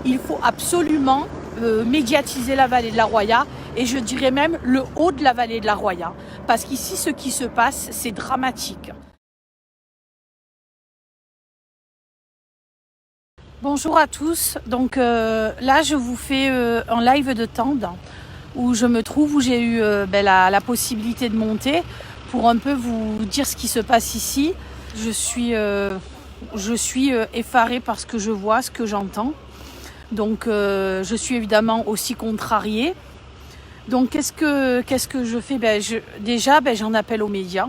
Il faut absolument médiatiser la vallée de la Roya et je dirais même le haut de la vallée de la Roya. Parce qu'ici, ce qui se passe, c'est dramatique. Bonjour à tous, donc là je vous fais un live de Tende où je me trouve, où j'ai eu la possibilité de monter pour un peu vous dire ce qui se passe ici. Je suis effarée par ce que je vois, ce que j'entends. Donc je suis évidemment aussi contrariée. Donc qu'est-ce que je fais? Déjà j'en appelle aux médias.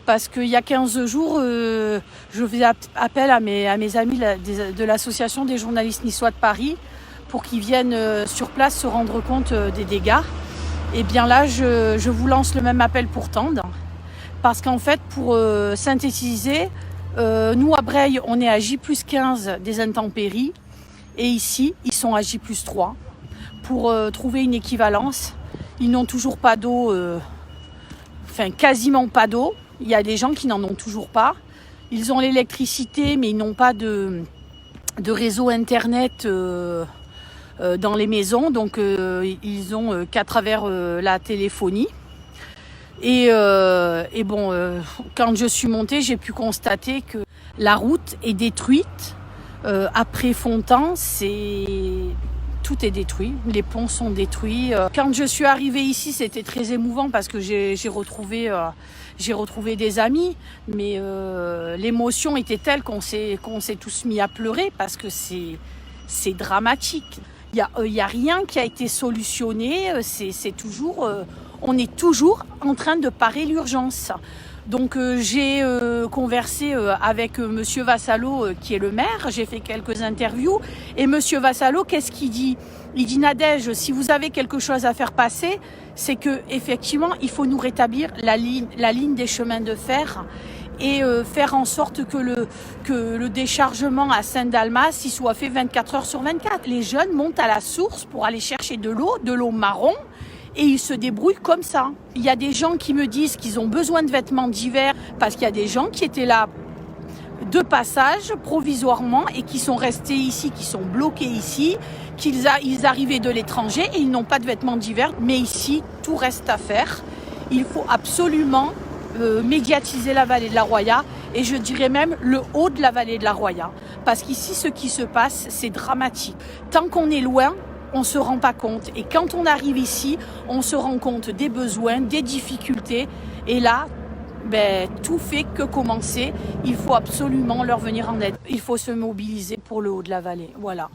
Parce qu'il y a 15 jours, je faisais appel à mes amis de l'association des journalistes niçois de Paris pour qu'ils viennent sur place se rendre compte des dégâts. Et bien là, je vous lance le même appel pour Tende. Parce qu'en fait, pour synthétiser, nous à Breil, on est à J+15 des intempéries. Et ici, ils sont à J+3. Pour trouver une équivalence, ils n'ont toujours pas d'eau, quasiment pas d'eau. Il y a des gens qui n'en ont toujours pas. Ils ont l'électricité, mais ils n'ont pas de réseau internet dans les maisons. Donc, ils ont qu'à travers la téléphonie. Et quand je suis montée, j'ai pu constater que la route est détruite. Après Fontan, tout est détruit, les ponts sont détruits. Quand je suis arrivée ici, c'était très émouvant parce que j'ai retrouvé des amis, mais l'émotion était telle qu'on s'est tous mis à pleurer parce que c'est dramatique. Il y a rien qui a été solutionné, on est toujours en train de parer l'urgence. Donc j'ai conversé avec Monsieur Vassallo qui est le maire, j'ai fait quelques interviews et Monsieur Vassallo, qu'est-ce qu'il dit? Il dit: Nadège, si vous avez quelque chose à faire passer, c'est que effectivement il faut nous rétablir la ligne des chemins de fer et faire en sorte que le déchargement à Saint-Dalmas il soit fait 24 heures sur 24. Les jeunes montent à la source pour aller chercher de l'eau marron. Et ils se débrouillent comme ça. Il y a des gens qui me disent qu'ils ont besoin de vêtements d'hiver parce qu'il y a des gens qui étaient là de passage provisoirement et qui sont restés ici, qui sont bloqués ici, ils arrivaient de l'étranger et ils n'ont pas de vêtements d'hiver. Mais ici, tout reste à faire. Il faut absolument médiatiser la vallée de la Roya et je dirais même le haut de la vallée de la Roya. Parce qu'ici, ce qui se passe, c'est dramatique. Tant qu'on est loin, on ne se rend pas compte. Et quand on arrive ici, on se rend compte des besoins, des difficultés. Et là, tout fait que commencer. Il faut absolument leur venir en aide. Il faut se mobiliser pour le haut de la vallée. Voilà.